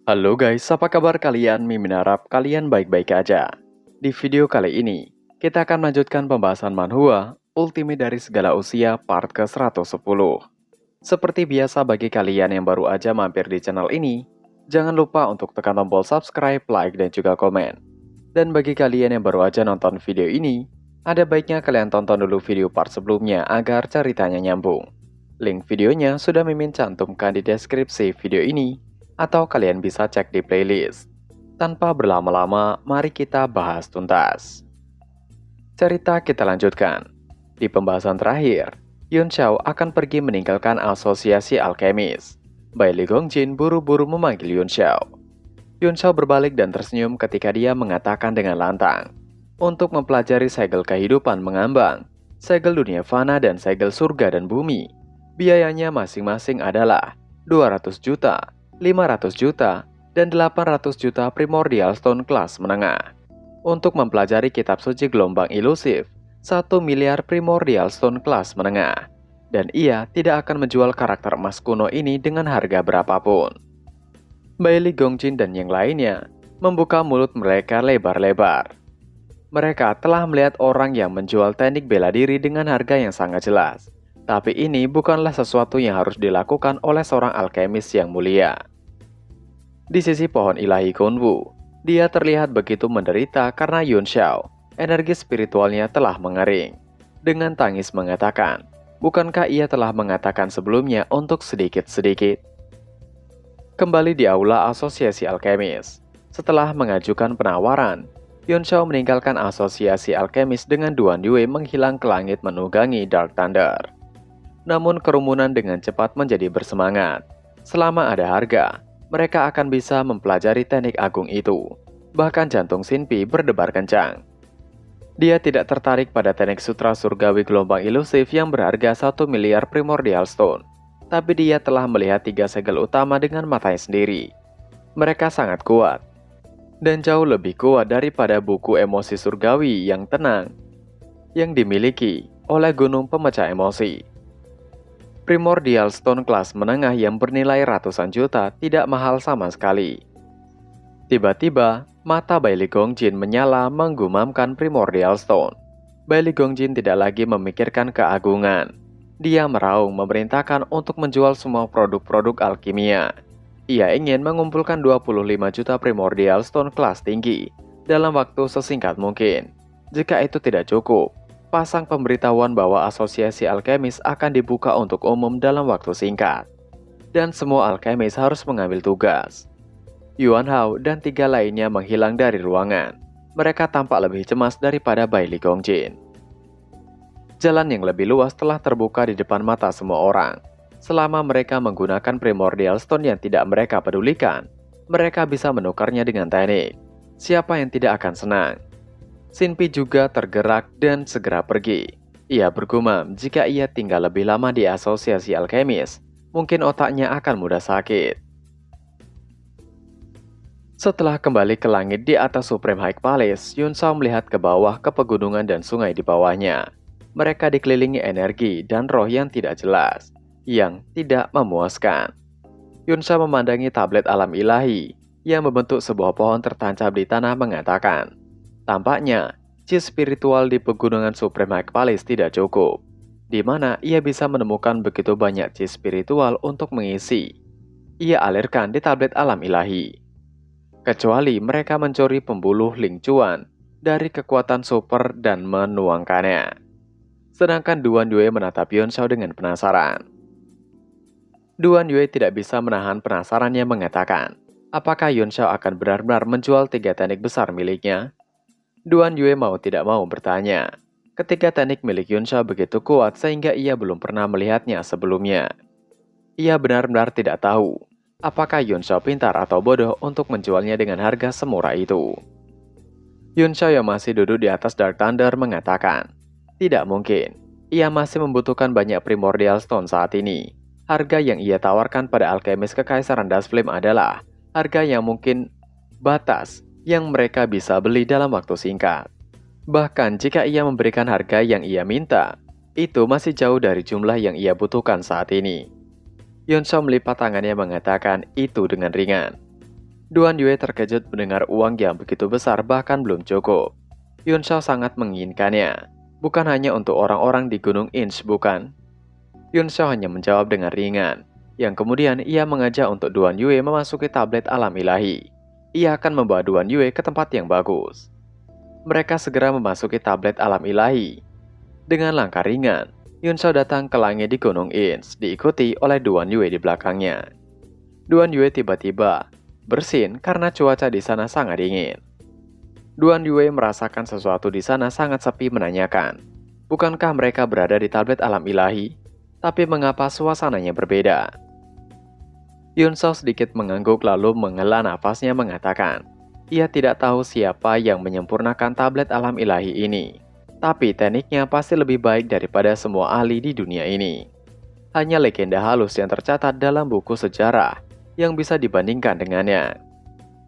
Halo guys, apa kabar kalian? Mimin harap kalian baik-baik aja. Di video kali ini, kita akan melanjutkan pembahasan manhwa Ultimate dari Segala Usia part ke-110. Seperti biasa bagi kalian yang baru aja mampir di channel ini, jangan lupa untuk tekan tombol subscribe, like, dan juga komen. Dan bagi kalian yang baru aja nonton video ini, ada baiknya kalian tonton dulu video part sebelumnya agar ceritanya nyambung. Link videonya sudah Mimin cantumkan di deskripsi video ini, atau kalian bisa cek di playlist. Tanpa berlama-lama, mari kita bahas tuntas. Cerita kita lanjutkan. Di pembahasan terakhir, Yun Xiao akan pergi meninggalkan asosiasi alkemis. Bai Li Gongjin buru-buru memanggil Yun Xiao. Yun Xiao berbalik dan tersenyum ketika dia mengatakan dengan lantang, untuk mempelajari segel kehidupan mengambang, segel dunia fana dan segel surga dan bumi, biayanya masing-masing adalah 200 juta, 500 juta, dan 800 juta primordial stone kelas menengah. Untuk mempelajari kitab suci gelombang ilusif, 1 miliar primordial stone kelas menengah. Dan ia tidak akan menjual karakter emas kuno ini dengan harga berapapun. Bai Li Gongjin dan yang lainnya membuka mulut mereka lebar-lebar. Mereka telah melihat orang yang menjual teknik bela diri dengan harga yang sangat jelas. Tapi ini bukanlah sesuatu yang harus dilakukan oleh seorang alkemis yang mulia. Di sisi pohon ilahi Kunwu, dia terlihat begitu menderita karena Yun Xiao, energi spiritualnya telah mengering. Dengan tangis mengatakan, bukankah ia telah mengatakan sebelumnya untuk sedikit-sedikit? Kembali di aula asosiasi alkemis, setelah mengajukan penawaran, Yun Xiao meninggalkan asosiasi alkemis dengan Duan Yue menghilang ke langit menunggangi Dark Thunder. Namun kerumunan dengan cepat menjadi bersemangat. Selama ada harga, mereka akan bisa mempelajari teknik agung itu. Bahkan jantung Sinpi berdebar kencang. Dia tidak tertarik pada teknik sutra surgawi gelombang ilusif yang berharga 1 miliar primordial stone. Tapi dia telah melihat 3 segel utama dengan matanya sendiri. Mereka sangat kuat. Dan jauh lebih kuat daripada buku emosi surgawi yang tenang yang dimiliki oleh gunung pemecah emosi. Primordial stone kelas menengah yang bernilai ratusan juta tidak mahal sama sekali. Tiba-tiba, mata Bai Li Gongjin menyala menggumamkan primordial stone. Bai Li Gongjin tidak lagi memikirkan keagungan. Dia meraung memerintahkan untuk menjual semua produk-produk alkimia. Ia ingin mengumpulkan 25 juta primordial stone kelas tinggi dalam waktu sesingkat mungkin. Jika itu tidak cukup, pasang pemberitahuan bahwa asosiasi alkemis akan dibuka untuk umum dalam waktu singkat. Dan semua alkemis harus mengambil tugas. Yuan Hao dan 3 lainnya menghilang dari ruangan. Mereka tampak lebih cemas daripada Bai Li Gongjin. Jalan yang lebih luas telah terbuka di depan mata semua orang. Selama mereka menggunakan primordial stone yang tidak mereka pedulikan, mereka bisa menukarnya dengan teknik. Siapa yang tidak akan senang? Sinpi juga tergerak dan segera pergi. Ia bergumam jika ia tinggal lebih lama di asosiasi alkemis, mungkin otaknya akan mudah sakit. Setelah kembali ke langit di atas Supreme High Palace, Yun Xiao melihat ke bawah ke pegunungan dan sungai di bawahnya. Mereka dikelilingi energi dan roh yang tidak jelas, yang tidak memuaskan. Yun Xiao memandangi tablet alam ilahi yang membentuk sebuah pohon tertancap di tanah mengatakan, tampaknya, chi spiritual di pegunungan Supreme High Palace tidak cukup, di mana ia bisa menemukan begitu banyak chi spiritual untuk mengisi. Ia alirkan di tablet alam ilahi. Kecuali mereka mencuri pembuluh Ling Chuan dari kekuatan super dan menuangkannya. Sedangkan Duan Yue menatap Yun Xiao dengan penasaran. Duan Yue tidak bisa menahan penasarannya mengatakan, apakah Yun Xiao akan benar-benar menjual 3 teknik besar miliknya? Duan Yue mau tidak mau bertanya. Ketika teknik milik Yun Xiao begitu kuat sehingga ia belum pernah melihatnya sebelumnya. Ia benar-benar tidak tahu apakah Yun Xiao pintar atau bodoh untuk menjualnya dengan harga semurah itu. Yun Xiao yang masih duduk di atas Dark Thunder mengatakan, tidak mungkin. Ia masih membutuhkan banyak primordial stone saat ini. Harga yang ia tawarkan pada alkemis kekaisaran Dust Flame adalah harga yang mungkin batas yang mereka bisa beli dalam waktu singkat. Bahkan jika ia memberikan harga yang ia minta, itu masih jauh dari jumlah yang ia butuhkan saat ini. Yun Xiao melipat tangannya mengatakan itu dengan ringan. Duan Yue terkejut mendengar uang yang begitu besar bahkan belum cukup. Yun Shao sangat menginginkannya, bukan hanya untuk orang-orang di Gunung Inch, bukan? Yun Shao hanya menjawab dengan ringan, yang kemudian ia mengajak untuk Duan Yue memasuki tablet alam ilahi. Ia akan membawa Duan Yue ke tempat yang bagus. Mereka segera memasuki tablet alam ilahi. Dengan langkah ringan, Yun Shao datang ke langit di Gunung Inch, diikuti oleh Duan Yue di belakangnya. Duan Yue tiba-tiba bersin karena cuaca di sana sangat dingin. Duan Yue merasakan sesuatu di sana sangat sepi, menanyakan, bukankah mereka berada di tablet alam ilahi? Tapi mengapa suasananya berbeda? Yun Shao sedikit mengangguk lalu menghela nafasnya mengatakan, ia tidak tahu siapa yang menyempurnakan tablet alam ilahi ini. Tapi tekniknya pasti lebih baik daripada semua ahli di dunia ini. Hanya legenda halus yang tercatat dalam buku sejarah yang bisa dibandingkan dengannya.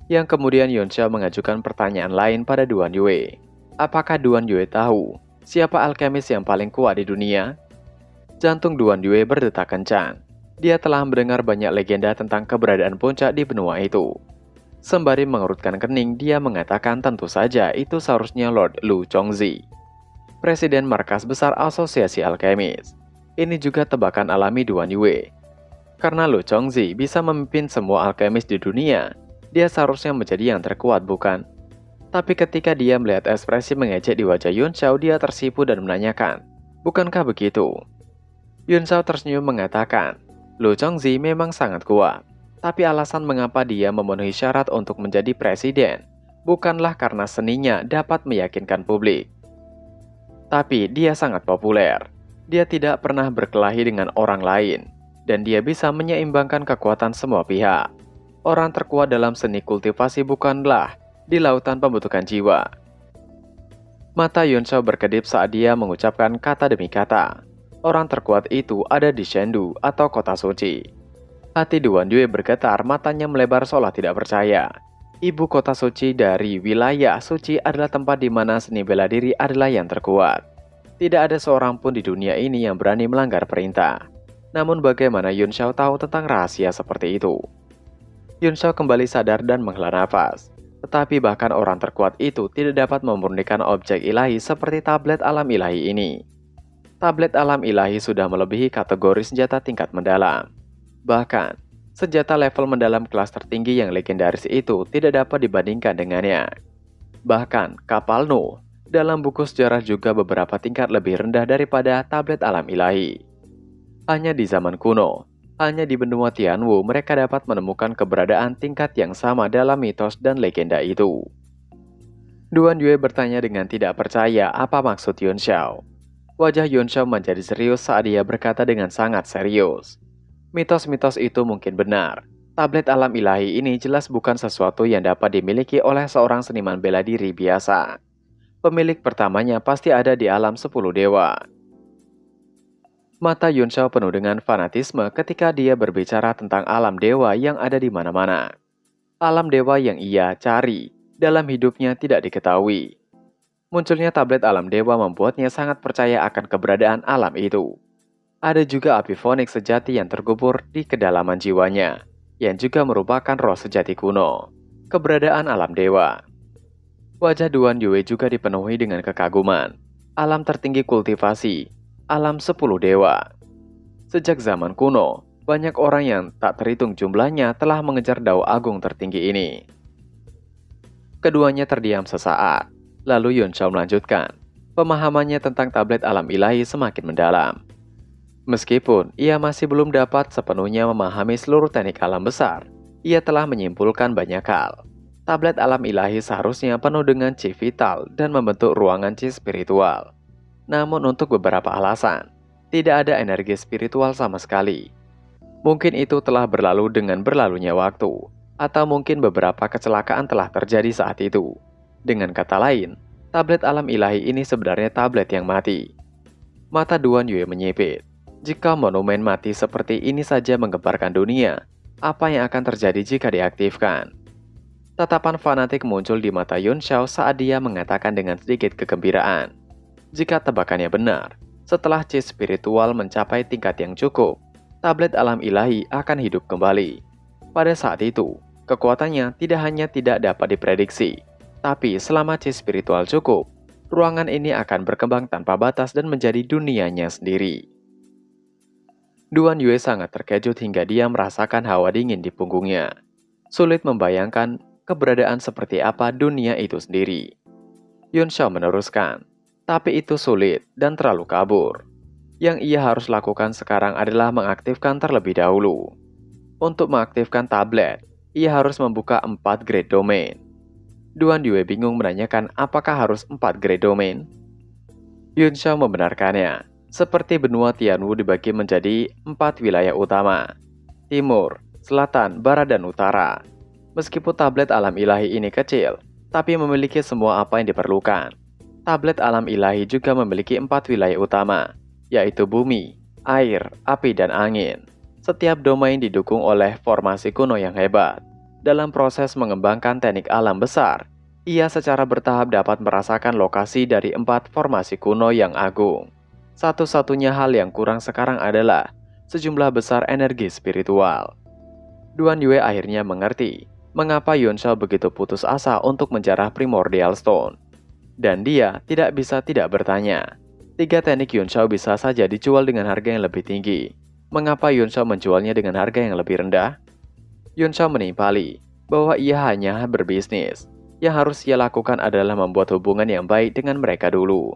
Yang kemudian Yun Shao mengajukan pertanyaan lain pada Duan Yue. Apakah Duan Yue tahu siapa alkemis yang paling kuat di dunia? Jantung Duan Yue berdetak kencang. Dia telah mendengar banyak legenda tentang keberadaan puncak di benua itu. Sembari mengerutkan kening, dia mengatakan tentu saja itu seharusnya Lord Lu Chongzi, Presiden Markas Besar Asosiasi Alkemis. Ini juga tebakan alami Duan Yue. Karena Lu Chongzi bisa memimpin semua alkemis di dunia, dia seharusnya menjadi yang terkuat, bukan? Tapi ketika dia melihat ekspresi mengejek di wajah Yun Shao, dia tersipu dan menanyakan, bukankah begitu? Yun Shao tersenyum mengatakan, Lu Chongzi memang sangat kuat, tapi alasan mengapa dia memenuhi syarat untuk menjadi presiden bukanlah karena seninya dapat meyakinkan publik. Tapi dia sangat populer. Dia tidak pernah berkelahi dengan orang lain, dan dia bisa menyeimbangkan kekuatan semua pihak. Orang terkuat dalam seni kultivasi bukanlah di lautan pembentukan jiwa. Mata Yun Shao berkedip saat dia mengucapkan kata demi kata. Orang terkuat itu ada di Chengdu atau kota suci. Hati Duan Yue bergetar, matanya melebar seolah tidak percaya. Ibu kota suci dari wilayah suci adalah tempat di mana seni bela diri adalah yang terkuat. Tidak ada seorang pun di dunia ini yang berani melanggar perintah. Namun bagaimana Yun Shao tahu tentang rahasia seperti itu? Yun Shao kembali sadar dan menghela nafas. Tetapi bahkan orang terkuat itu tidak dapat memurnikan objek ilahi seperti tablet alam ilahi ini. Tablet alam ilahi sudah melebihi kategori senjata tingkat mendalam. Bahkan, senjata level mendalam kelas tertinggi yang legendaris itu tidak dapat dibandingkan dengannya. Bahkan, kapal Nuh dalam buku sejarah juga beberapa tingkat lebih rendah daripada tablet alam ilahi. Hanya di zaman kuno, hanya di benua Tianwu mereka dapat menemukan keberadaan tingkat yang sama dalam mitos dan legenda itu. Duan Yue bertanya dengan tidak percaya apa maksud Yun Shao. Wajah Yun Shao menjadi serius saat dia berkata dengan sangat serius. Mitos-mitos itu mungkin benar. Tablet alam ilahi ini jelas bukan sesuatu yang dapat dimiliki oleh seorang seniman bela diri biasa. Pemilik pertamanya pasti ada di alam 10 dewa. Mata Yun Shao penuh dengan fanatisme ketika dia berbicara tentang alam dewa yang ada di mana-mana. Alam dewa yang ia cari dalam hidupnya tidak diketahui. Munculnya tablet alam dewa membuatnya sangat percaya akan keberadaan alam itu. Ada juga api fonik sejati yang terkubur di kedalaman jiwanya, yang juga merupakan roh sejati kuno, keberadaan alam dewa. Wajah Duan Yue juga dipenuhi dengan kekaguman. Alam tertinggi kultivasi, alam 10 dewa. Sejak zaman kuno, banyak orang yang tak terhitung jumlahnya telah mengejar dao agung tertinggi ini. Keduanya terdiam sesaat. Lalu Yun Shao melanjutkan, pemahamannya tentang tablet alam ilahi semakin mendalam. Meskipun ia masih belum dapat sepenuhnya memahami seluruh teknik alam besar, ia telah menyimpulkan banyak hal. Tablet alam ilahi seharusnya penuh dengan chi vital dan membentuk ruangan chi spiritual. Namun untuk beberapa alasan, tidak ada energi spiritual sama sekali. Mungkin itu telah berlalu dengan berlalunya waktu, atau mungkin beberapa kecelakaan telah terjadi saat itu. Dengan kata lain, tablet alam ilahi ini sebenarnya tablet yang mati. Mata Duan Yue menyipit. Jika monumen mati seperti ini saja menggemparkan dunia, apa yang akan terjadi jika diaktifkan? Tatapan fanatik muncul di mata Yun Shao saat dia mengatakan dengan sedikit kegembiraan. Jika tebakannya benar, setelah chi spiritual mencapai tingkat yang cukup, tablet alam ilahi akan hidup kembali. Pada saat itu, Kekuatannya tidak hanya tidak dapat diprediksi, tapi selama chi spiritual cukup, ruangan ini akan berkembang tanpa batas dan menjadi dunianya sendiri. Duan Yue sangat terkejut hingga dia merasakan hawa dingin di punggungnya. Sulit membayangkan keberadaan seperti apa dunia itu sendiri. Yun Xiao meneruskan, tapi itu sulit dan terlalu kabur. Yang ia harus lakukan sekarang adalah mengaktifkan terlebih dahulu. Untuk mengaktifkan tablet, ia harus membuka 4 grade domain. Duan Yue bingung menanyakan apakah harus 4 grade domain. Yun Xiao membenarkannya, seperti benua Tianwu dibagi menjadi 4 wilayah utama, timur, selatan, barat, dan utara. Meskipun tablet alam ilahi ini kecil, tapi memiliki semua apa yang diperlukan. Tablet alam ilahi juga memiliki 4 wilayah utama, yaitu bumi, air, api, dan angin. Setiap domain didukung oleh formasi kuno yang hebat. Dalam proses mengembangkan teknik alam besar, ia secara bertahap dapat merasakan lokasi dari 4 formasi kuno yang agung. Satu-satunya hal yang kurang sekarang adalah sejumlah besar energi spiritual. Duan Yue akhirnya mengerti mengapa Yun Xiao begitu putus asa untuk menjarah Primordial Stone. Dan dia tidak bisa tidak bertanya. 3 teknik Yun Xiao bisa saja dijual dengan harga yang lebih tinggi. Mengapa Yun Xiao menjualnya dengan harga yang lebih rendah? Yun Xiao menimpali bahwa ia hanya berbisnis. Yang harus ia lakukan adalah membuat hubungan yang baik dengan mereka dulu.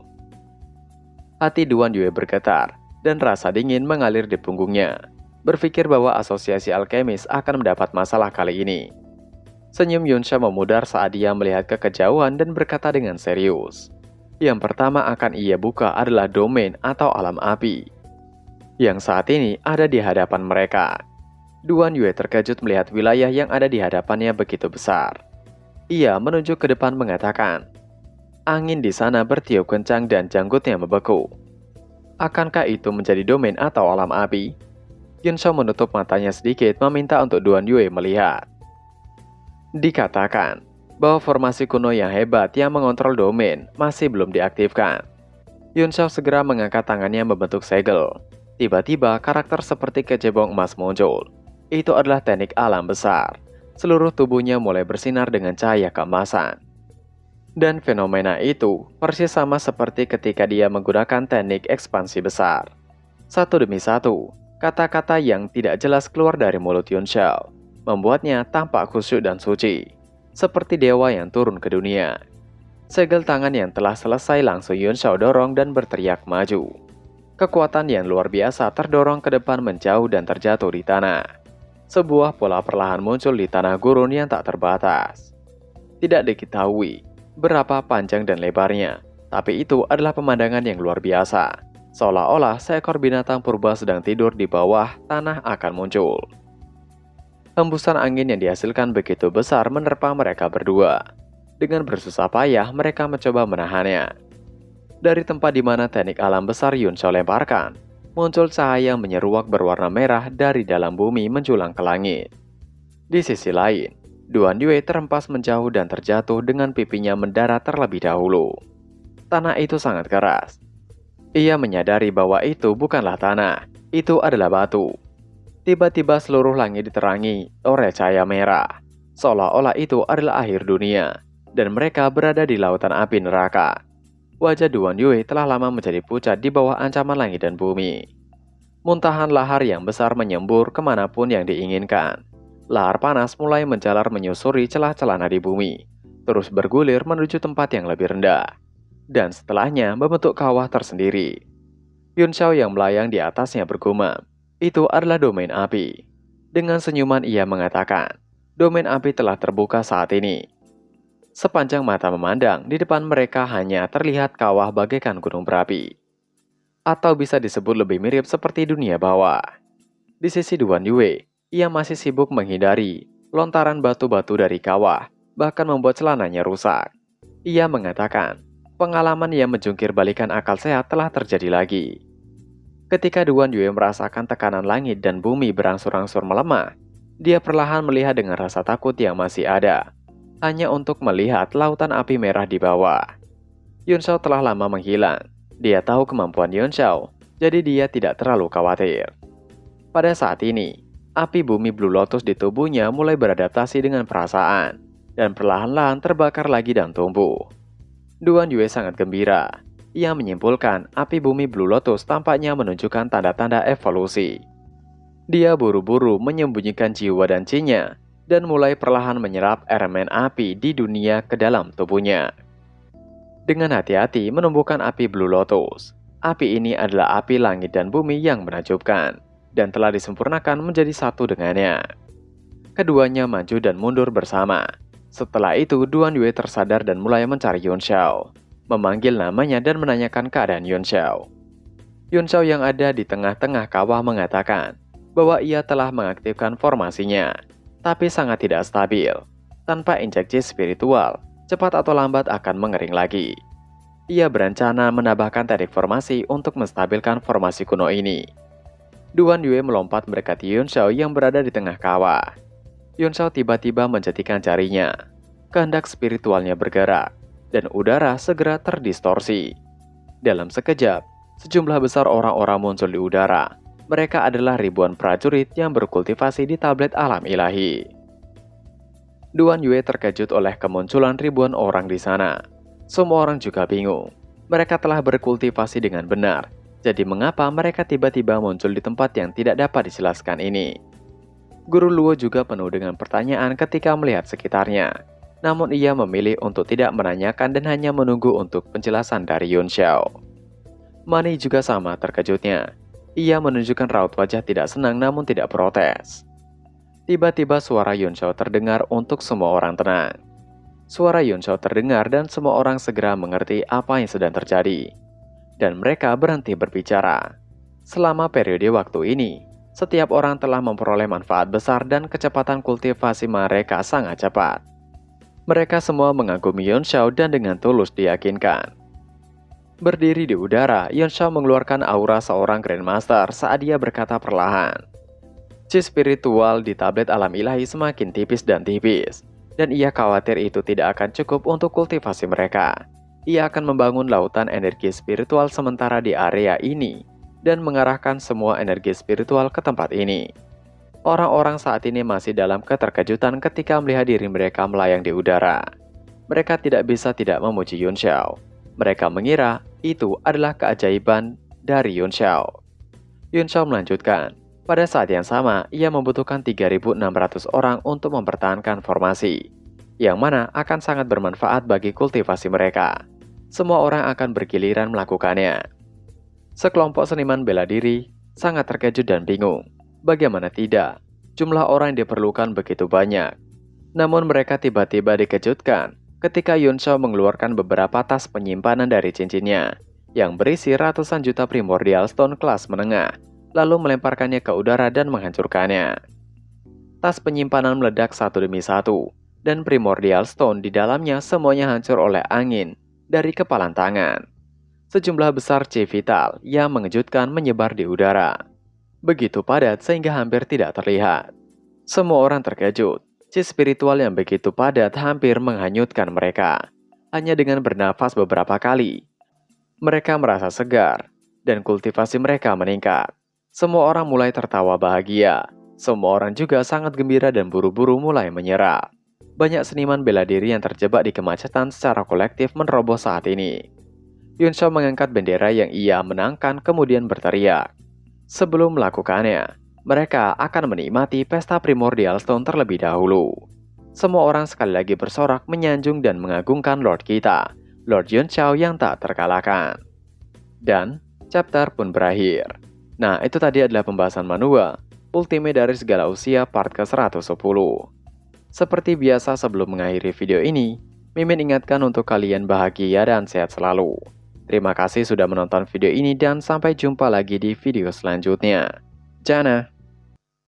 Hati Duan Yue bergetar dan rasa dingin mengalir di punggungnya. Berpikir bahwa asosiasi alkemis akan mendapat masalah kali ini. Senyum Yun Xiao memudar saat dia melihat ke kejauhan dan berkata dengan serius. Yang pertama akan ia buka adalah domain atau alam api, yang saat ini ada di hadapan mereka. Duan Yue terkejut melihat wilayah yang ada di hadapannya begitu besar. Ia menunjuk ke depan mengatakan, angin di sana bertiup kencang dan janggutnya membeku. Akankah itu menjadi domain atau alam api? Yun Xiao menutup matanya sedikit meminta untuk Duan Yue melihat. Dikatakan bahwa formasi kuno yang hebat yang mengontrol domain masih belum diaktifkan. Yun Xiao segera mengangkat tangannya membentuk segel. Tiba-tiba karakter seperti kecebong emas muncul. Itu adalah teknik alam besar. Seluruh tubuhnya mulai bersinar dengan cahaya keemasan. Dan fenomena itu persis sama seperti ketika dia menggunakan teknik ekspansi besar. Satu demi satu, kata-kata yang tidak jelas keluar dari mulut Yun Xiao, membuatnya tampak khusyuk dan suci, seperti dewa yang turun ke dunia. Segel tangan yang telah selesai langsung Yun Xiao dorong dan berteriak maju. Kekuatan yang luar biasa terdorong ke depan menjauh dan terjatuh di tanah. Sebuah pola perlahan muncul di tanah gurun yang tak terbatas. Tidak diketahui berapa panjang dan lebarnya, tapi itu adalah pemandangan yang luar biasa. Seolah-olah seekor binatang purba sedang tidur di bawah tanah akan muncul. Hembusan angin yang dihasilkan begitu besar menerpa mereka berdua. Dengan bersusah payah mereka mencoba menahannya. Dari tempat di mana teknik alam besar Yun Xiao lemparkan, muncul cahaya menyeruak berwarna merah dari dalam bumi menjulang ke langit. Di sisi lain, Duan Yue terhempas menjauh dan terjatuh dengan pipinya mendarat terlebih dahulu. Tanah itu sangat keras. Ia menyadari bahwa itu bukanlah tanah, itu adalah batu. Tiba-tiba seluruh langit diterangi oleh cahaya merah, seolah-olah itu adalah akhir dunia, dan mereka berada di lautan api neraka. Wajah Duan Yue telah lama menjadi pucat di bawah ancaman langit dan bumi. Muntahan lahar yang besar menyembur kemanapun yang diinginkan. Lahar panas mulai menjalar menyusuri celah-celah nadi bumi, terus bergulir menuju tempat yang lebih rendah. Dan setelahnya membentuk kawah tersendiri. Yun Xiao yang melayang di atasnya bergumam, itu adalah domain api. Dengan senyuman ia mengatakan, domain api telah terbuka saat ini. Sepanjang mata memandang, di depan mereka hanya terlihat kawah bagaikan gunung berapi. Atau bisa disebut lebih mirip seperti dunia bawah. Di sisi Duan Yue, ia masih sibuk menghindari lontaran batu-batu dari kawah, bahkan membuat celananya rusak. Ia mengatakan, pengalaman yang menjungkir balikan akal sehat telah terjadi lagi. Ketika Duan Yue merasakan tekanan langit dan bumi berangsur-angsur melemah, dia perlahan melihat dengan rasa takut yang masih ada. Hanya untuk melihat lautan api merah di bawah. Yun Xiao telah lama menghilang. Dia tahu kemampuan Yun Xiao, jadi dia tidak terlalu khawatir. Pada saat ini, api bumi Blue Lotus di tubuhnya mulai beradaptasi dengan perasaan, dan perlahan-lahan terbakar lagi dan tumbuh. Duan Yue sangat gembira. Ia menyimpulkan api bumi Blue Lotus tampaknya menunjukkan tanda-tanda evolusi. Dia buru-buru menyembunyikan jiwa dan chi-nya, dan mulai perlahan menyerap elemen api di dunia ke dalam tubuhnya. Dengan hati-hati menumbuhkan api Blue Lotus. Api ini adalah api langit dan bumi yang menakjubkan, dan telah disempurnakan menjadi satu dengannya. Keduanya maju dan mundur bersama. Setelah itu, Duan Yue tersadar dan mulai mencari Yun Xiao, memanggil namanya dan menanyakan keadaan Yun Xiao. Yun Xiao yang ada di tengah-tengah kawah mengatakan bahwa ia telah mengaktifkan formasinya, tapi sangat tidak stabil. Tanpa injeksi spiritual, cepat atau lambat akan mengering lagi. Ia berencana menambahkan teknik formasi untuk menstabilkan formasi kuno ini. Duan Yue melompat mendekati Yun Xiao yang berada di tengah kawah. Yun Xiao tiba-tiba menjentikan jarinya. Kehendak spiritualnya bergerak, dan udara segera terdistorsi. Dalam sekejap, sejumlah besar orang-orang muncul di udara. Mereka adalah ribuan prajurit yang berkultivasi di tablet alam ilahi. Duan Yue terkejut oleh kemunculan ribuan orang di sana. Semua orang juga bingung. Mereka telah berkultivasi dengan benar. Jadi mengapa mereka tiba-tiba muncul di tempat yang tidak dapat dijelaskan ini? Guru Luo juga penuh dengan pertanyaan ketika melihat sekitarnya. Namun ia memilih untuk tidak menanyakan dan hanya menunggu untuk penjelasan dari Yun Xiao. Mani juga sama terkejutnya. Ia menunjukkan raut wajah tidak senang namun tidak protes. Tiba-tiba suara Yun Xiao terdengar untuk semua orang tenang. Suara Yun Xiao terdengar dan semua orang segera mengerti apa yang sedang terjadi. Dan mereka berhenti berbicara. Selama periode waktu ini, setiap orang telah memperoleh manfaat besar dan kecepatan kultivasi mereka sangat cepat. Mereka semua mengagumi Yun Xiao dan dengan tulus diyakinkan. Berdiri di udara, Yun Xiao mengeluarkan aura seorang Grandmaster saat dia berkata perlahan. Chi spiritual di tablet alam ilahi semakin tipis dan tipis, dan ia khawatir itu tidak akan cukup untuk kultivasi mereka. Ia akan membangun lautan energi spiritual sementara di area ini dan mengarahkan semua energi spiritual ke tempat ini. Orang-orang saat ini masih dalam keterkejutan ketika melihat diri mereka melayang di udara. Mereka tidak bisa tidak memuji Yun Xiao. Mereka mengira itu adalah keajaiban dari Yun Xiao. Yun Xiao melanjutkan, pada saat yang sama ia membutuhkan 3.600 orang untuk mempertahankan formasi, yang mana akan sangat bermanfaat bagi kultivasi mereka. Semua orang akan bergiliran melakukannya. Sekelompok seniman bela diri sangat terkejut dan bingung. Bagaimana tidak, jumlah orang yang diperlukan begitu banyak. Namun mereka tiba-tiba dikejutkan ketika Yun Xiao mengeluarkan beberapa tas penyimpanan dari cincinnya yang berisi ratusan juta primordial stone kelas menengah, lalu melemparkannya ke udara dan menghancurkannya. Tas penyimpanan meledak satu demi satu, dan primordial stone di dalamnya semuanya hancur oleh angin dari kepalan tangan. Sejumlah besar chi vital yang mengejutkan menyebar di udara. Begitu padat sehingga hampir tidak terlihat. Semua orang terkejut. Chi spiritual yang begitu padat hampir menghanyutkan mereka. Hanya dengan bernafas beberapa kali, mereka merasa segar, dan kultivasi mereka meningkat. Semua orang mulai tertawa bahagia. Semua orang juga sangat gembira dan buru-buru mulai menyerah. Banyak seniman bela diri yang terjebak di kemacetan secara kolektif menerobos saat ini. Yun Xiao mengangkat bendera yang ia menangkan kemudian berteriak. Sebelum melakukannya, mereka akan menikmati pesta primordial stone terlebih dahulu. Semua orang sekali lagi bersorak menyanjung dan mengagungkan Lord kita, Lord Yun Xiao yang tak terkalahkan. Dan chapter pun berakhir. Nah, itu tadi adalah pembahasan manhwa Ultimate dari Segala Usia part ke-110. Seperti biasa sebelum mengakhiri video ini, Mimin ingatkan untuk kalian bahagia dan sehat selalu. Terima kasih sudah menonton video ini dan sampai jumpa lagi di video selanjutnya. Jana.